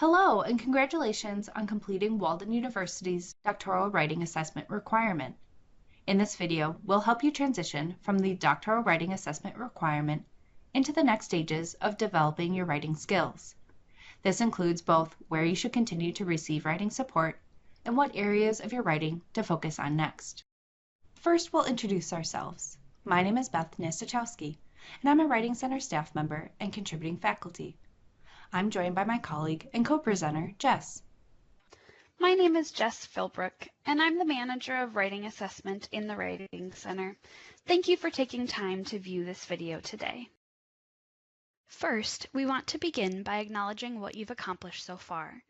Hello, and congratulations on completing Walden University's doctoral writing assessment requirement. In this video, we'll help you transition from the doctoral writing assessment requirement into the next stages of developing your writing skills. This includes both where you should continue to receive writing support and what areas of your writing to focus on next. First, we'll introduce ourselves. My name is Beth Nastachowski, and I'm a Writing Center staff member and contributing faculty. I'm joined by my colleague and co-presenter, Jess. My name is Jess Philbrook, and I'm the manager of Writing Assessment in the Writing Center. Thank you for taking time to view this video today. First, we want to begin by acknowledging what you've accomplished so far.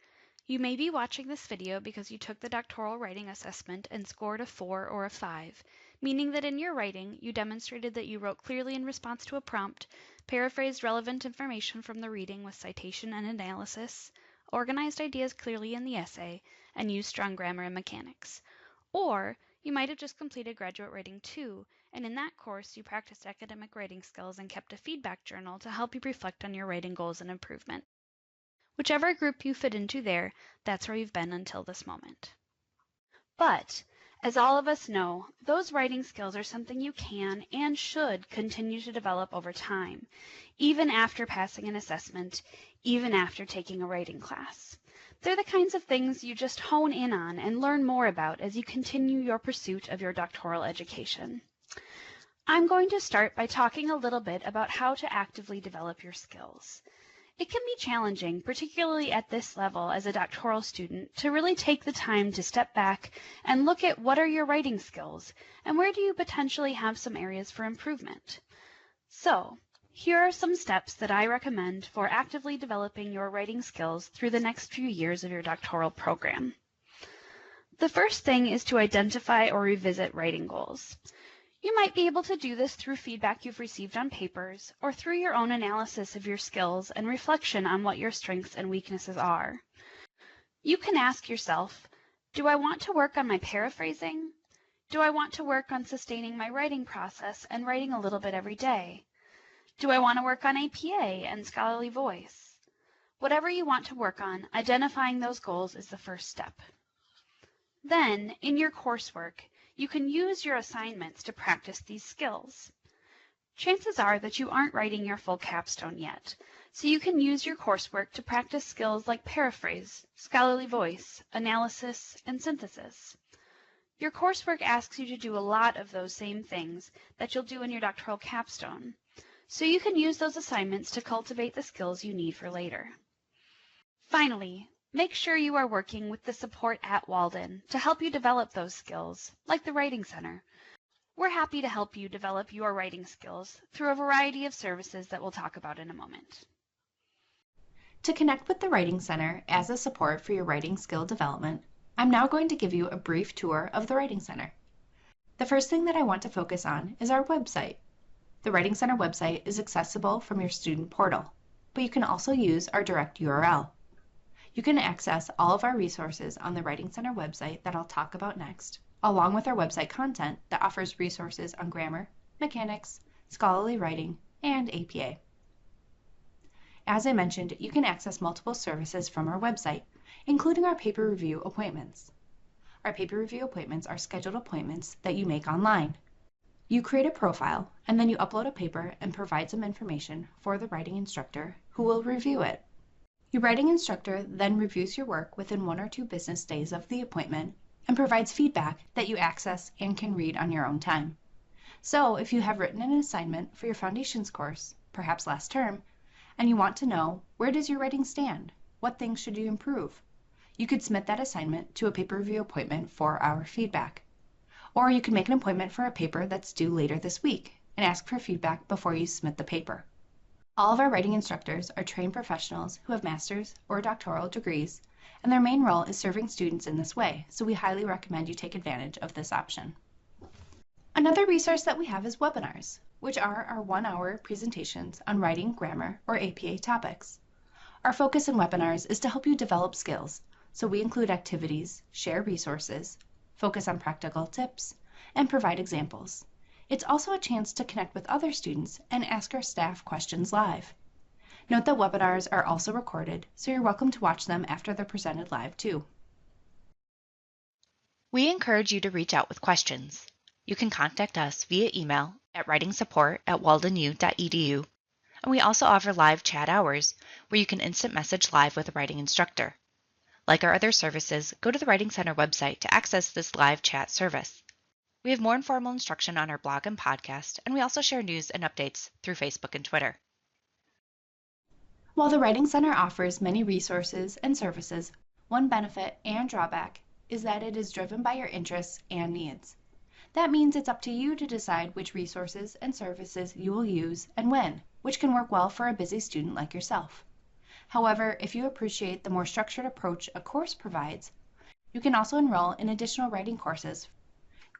You may be watching this video because you took the doctoral writing assessment and scored a 4 or a 5, meaning that in your writing, you demonstrated that you wrote clearly in response to a prompt, paraphrased relevant information from the reading with citation and analysis, organized ideas clearly in the essay, and used strong grammar and mechanics. Or you might have just completed Graduate Writing 2, and in that course you practiced academic writing skills and kept a feedback journal to help you reflect on your writing goals and improvement. Whichever group you fit into there, that's where you've been until this moment. But, as all of us know, those writing skills are something you can and should continue to develop over time, even after passing an assessment, even after taking a writing class. They're the kinds of things you just hone in on and learn more about as you continue your pursuit of your doctoral education. I'm going to start by talking a little bit about how to actively develop your skills. It can be challenging, particularly at this level as a doctoral student, to really take the time to step back and look at what are your writing skills and where do you potentially have some areas for improvement. So, here are some steps that I recommend for actively developing your writing skills through the next few years of your doctoral program. The first thing is to identify or revisit writing goals. You might be able to do this through feedback you've received on papers or through your own analysis of your skills and reflection on what your strengths and weaknesses are. You can ask yourself, do I want to work on my paraphrasing? Do I want to work on sustaining my writing process and writing a little bit every day? Do I want to work on APA and scholarly voice? Whatever you want to work on, identifying those goals is the first step. Then, in your coursework, you can use your assignments to practice these skills. Chances are that you aren't writing your full capstone yet, so you can use your coursework to practice skills like paraphrase, scholarly voice, analysis, and synthesis. Your coursework asks you to do a lot of those same things that you'll do in your doctoral capstone, so you can use those assignments to cultivate the skills you need for later. Finally, make sure you are working with the support at Walden to help you develop those skills, like the Writing Center. We're happy to help you develop your writing skills through a variety of services that we'll talk about in a moment. To connect with the Writing Center as a support for your writing skill development, I'm now going to give you a brief tour of the Writing Center. The first thing that I want to focus on is our website. The Writing Center website is accessible from your student portal, but you can also use our direct URL. You can access all of our resources on the Writing Center website that I'll talk about next, along with our website content that offers resources on grammar, mechanics, scholarly writing, and APA. As I mentioned, you can access multiple services from our website, including our paper review appointments. Our paper review appointments are scheduled appointments that you make online. You create a profile, and then you upload a paper and provide some information for the writing instructor who will review it. Your writing instructor then reviews your work within 1 or 2 business days of the appointment and provides feedback that you access and can read on your own time. So if you have written an assignment for your foundations course, perhaps last term, and you want to know where does your writing stand, what things should you improve, you could submit that assignment to a paper review appointment for our feedback. Or you can make an appointment for a paper that's due later this week and ask for feedback before you submit the paper. All of our writing instructors are trained professionals who have master's or doctoral degrees, and their main role is serving students in this way, so we highly recommend you take advantage of this option. Another resource that we have is webinars, which are our 1-hour presentations on writing, grammar, or APA topics. Our focus in webinars is to help you develop skills, so we include activities, share resources, focus on practical tips, and provide examples. It's also a chance to connect with other students and ask our staff questions live. Note that webinars are also recorded, so you're welcome to watch them after they're presented live too. We encourage you to reach out with questions. You can contact us via email at writingsupport@waldenu.edu, and we also offer live chat hours where you can instant message live with a writing instructor. Like our other services, go to the Writing Center website to access this live chat service. We have more informal instruction on our blog and podcast, and we also share news and updates through Facebook and Twitter. While the Writing Center offers many resources and services, one benefit and drawback is that it is driven by your interests and needs. That means it's up to you to decide which resources and services you will use and when, which can work well for a busy student like yourself. However, if you appreciate the more structured approach a course provides, you can also enroll in additional writing courses.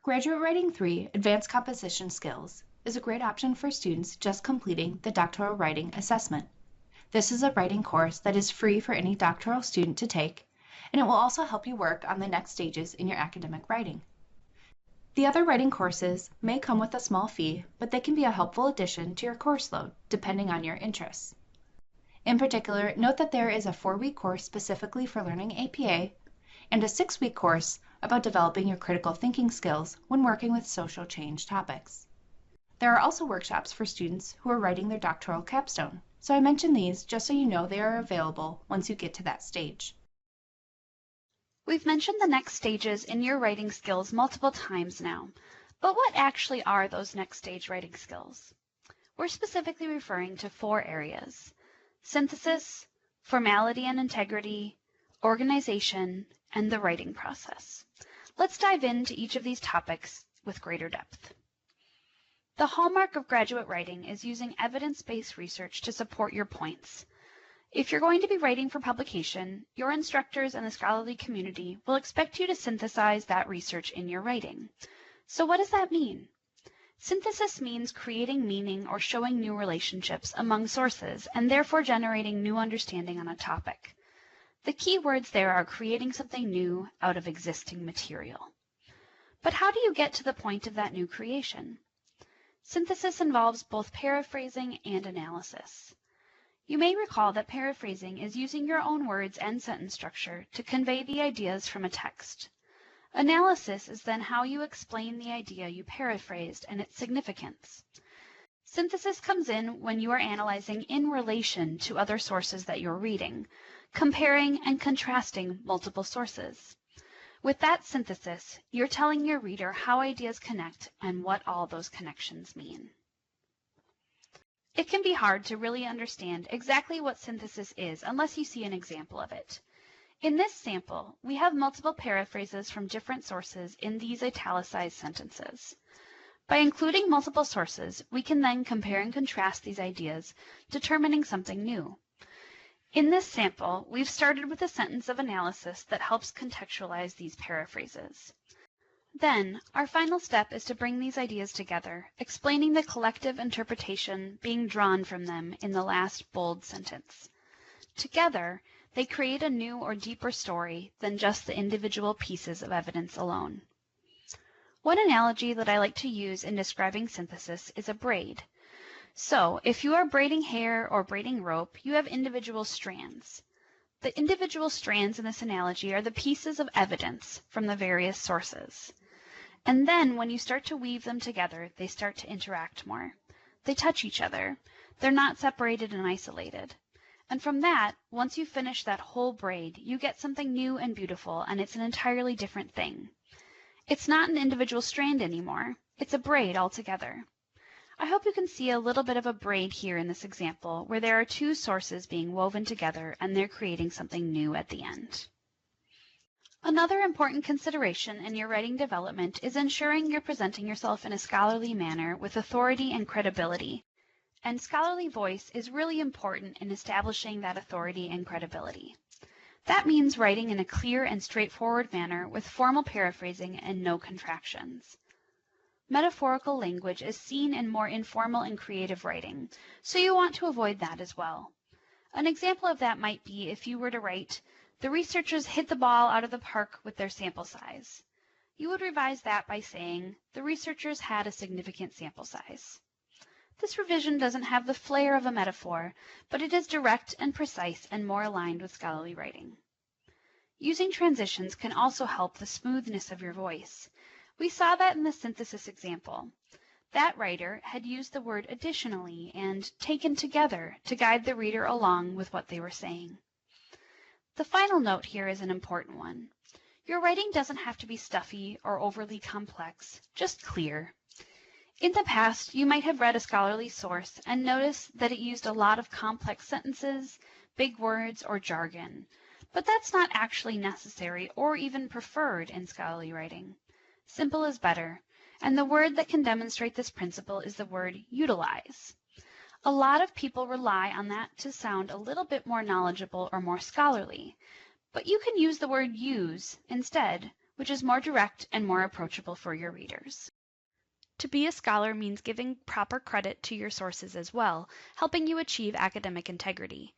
Graduate Writing 3 Advanced Composition Skills is a great option for students just completing the doctoral writing assessment. This is a writing course that is free for any doctoral student to take, and it will also help you work on the next stages in your academic writing. The other writing courses may come with a small fee, but they can be a helpful addition to your course load, depending on your interests. In particular, note that there is a 4-week course specifically for learning APA and a 6-week course about developing your critical thinking skills when working with social change topics. There are also workshops for students who are writing their doctoral capstone, so I mention these just so you know they are available once you get to that stage. We've mentioned the next stages in your writing skills multiple times now, but what actually are those next stage writing skills? We're specifically referring to 4 areas: synthesis, formality and integrity, organization, and the writing process. Let's dive into each of these topics with greater depth. The hallmark of graduate writing is using evidence-based research to support your points. If you're going to be writing for publication, your instructors and the scholarly community will expect you to synthesize that research in your writing. So what does that mean? Synthesis means creating meaning or showing new relationships among sources and therefore generating new understanding on a topic. The key words there are creating something new out of existing material. But how do you get to the point of that new creation? Synthesis involves both paraphrasing and analysis. You may recall that paraphrasing is using your own words and sentence structure to convey the ideas from a text. Analysis is then how you explain the idea you paraphrased and its significance. Synthesis comes in when you are analyzing in relation to other sources that you're reading, comparing and contrasting multiple sources. With that synthesis, you're telling your reader how ideas connect and what all those connections mean. It can be hard to really understand exactly what synthesis is unless you see an example of it. In this sample, we have multiple paraphrases from different sources in these italicized sentences. By including multiple sources, we can then compare and contrast these ideas, determining something new. In this sample, we've started with a sentence of analysis that helps contextualize these paraphrases. Then, our final step is to bring these ideas together, explaining the collective interpretation being drawn from them in the last bold sentence. Together, they create a new or deeper story than just the individual pieces of evidence alone. One analogy that I like to use in describing synthesis is a braid. So, if you are braiding hair or braiding rope, you have individual strands. The individual strands in this analogy are the pieces of evidence from the various sources. And then when you start to weave them together, they start to interact more. They touch each other. They're not separated and isolated. And from that, once you finish that whole braid, you get something new and beautiful, and it's an entirely different thing. It's not an individual strand anymore. It's a braid altogether. I hope you can see a little bit of a braid here in this example, where there are 2 sources being woven together and they're creating something new at the end. Another important consideration in your writing development is ensuring you're presenting yourself in a scholarly manner with authority and credibility. And scholarly voice is really important in establishing that authority and credibility. That means writing in a clear and straightforward manner with formal paraphrasing and no contractions. Metaphorical language is seen in more informal and creative writing, so you want to avoid that as well. An example of that might be if you were to write, "The researchers hit the ball out of the park with their sample size." You would revise that by saying, "The researchers had a significant sample size." This revision doesn't have the flair of a metaphor, but it is direct and precise and more aligned with scholarly writing. Using transitions can also help the smoothness of your voice. We saw that in the synthesis example. That writer had used the word additionally and taken together to guide the reader along with what they were saying. The final note here is an important one. Your writing doesn't have to be stuffy or overly complex, just clear. In the past, you might have read a scholarly source and noticed that it used a lot of complex sentences, big words, or jargon, but that's not actually necessary or even preferred in scholarly writing. Simple is better, and the word that can demonstrate this principle is the word utilize. A lot of people rely on that to sound a little bit more knowledgeable or more scholarly, but you can use the word use instead, which is more direct and more approachable for your readers. To be a scholar means giving proper credit to your sources as well, helping you achieve academic integrity.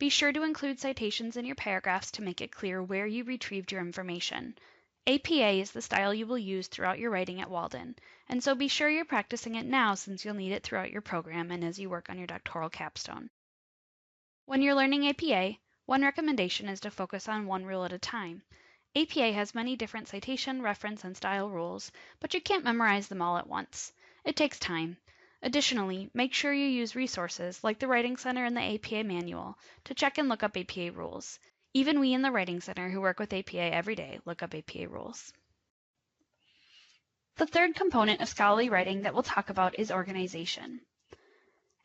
Be sure to include citations in your paragraphs to make it clear where you retrieved your information. APA is the style you will use throughout your writing at Walden, and so be sure you're practicing it now since you'll need it throughout your program and as you work on your doctoral capstone. When you're learning APA, one recommendation is to focus on one rule at a time. APA has many different citation, reference, and style rules, but you can't memorize them all at once. It takes time. Additionally, make sure you use resources like the Writing Center and the APA Manual to check and look up APA rules. Even we in the Writing Center who work with APA every day look up APA rules. The third component of scholarly writing that we'll talk about is organization.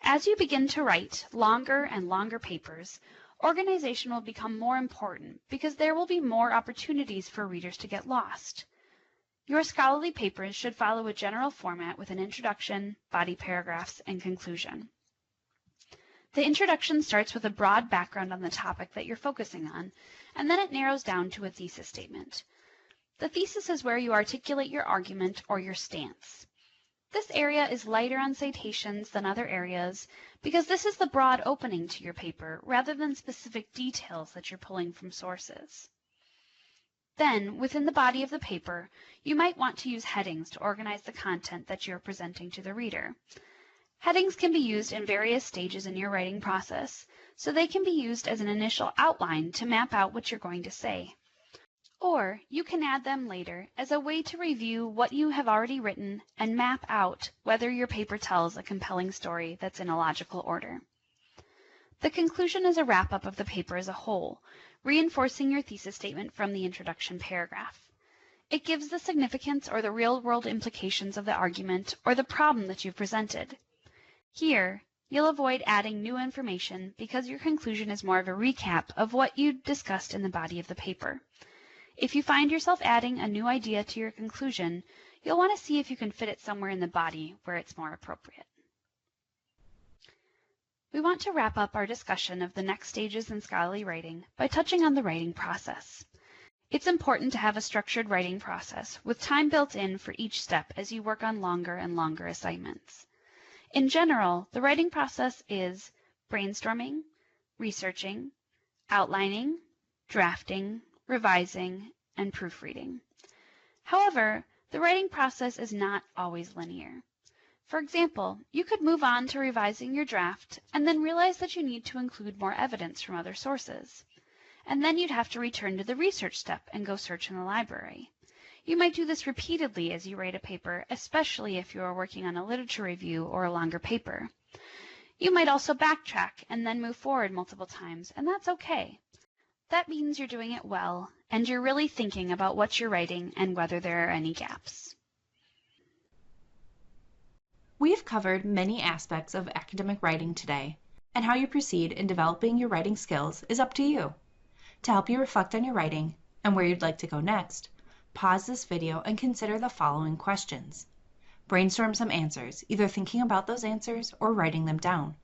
As you begin to write longer and longer papers, organization will become more important because there will be more opportunities for readers to get lost. Your scholarly papers should follow a general format with an introduction, body paragraphs, and conclusion. The introduction starts with a broad background on the topic that you're focusing on, and then it narrows down to a thesis statement. The thesis is where you articulate your argument or your stance. This area is lighter on citations than other areas because this is the broad opening to your paper rather than specific details that you're pulling from sources. Then, within the body of the paper, you might want to use headings to organize the content that you're presenting to the reader. Headings can be used in various stages in your writing process, so they can be used as an initial outline to map out what you're going to say. Or you can add them later as a way to review what you have already written and map out whether your paper tells a compelling story that's in a logical order. The conclusion is a wrap-up of the paper as a whole, reinforcing your thesis statement from the introduction paragraph. It gives the significance or the real-world implications of the argument or the problem that you've presented. Here, you'll avoid adding new information because your conclusion is more of a recap of what you discussed in the body of the paper. If you find yourself adding a new idea to your conclusion, you'll want to see if you can fit it somewhere in the body where it's more appropriate. We want to wrap up our discussion of the next stages in scholarly writing by touching on the writing process. It's important to have a structured writing process with time built in for each step as you work on longer and longer assignments. In general, the writing process is brainstorming, researching, outlining, drafting, revising, and proofreading. However, the writing process is not always linear. For example, you could move on to revising your draft and then realize that you need to include more evidence from other sources. And then you'd have to return to the research step and go search in the library. You might do this repeatedly as you write a paper, especially if you are working on a literature review or a longer paper. You might also backtrack and then move forward multiple times, and that's okay. That means you're doing it well, and you're really thinking about what you're writing and whether there are any gaps. We have covered many aspects of academic writing today, and how you proceed in developing your writing skills is up to you. To help you reflect on your writing and where you'd like to go next, pause this video and consider the following questions. Brainstorm some answers, either thinking about those answers or writing them down.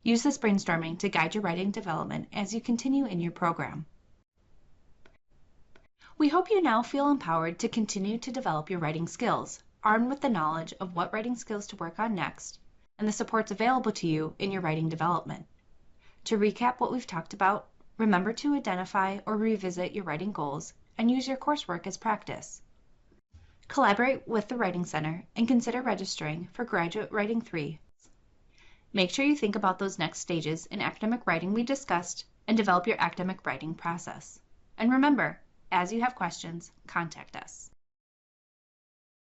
Use this brainstorming to guide your writing development as you continue in your program. We hope you now feel empowered to continue to develop your writing skills, armed with the knowledge of what writing skills to work on next, and the supports available to you in your writing development. To recap what we've talked about, remember to identify or revisit your writing goals and use your coursework as practice. Collaborate with the Writing Center and consider registering for Graduate Writing 3 Make sure you think about those next stages in academic writing we discussed and develop your academic writing process. And remember, as you have questions, contact us.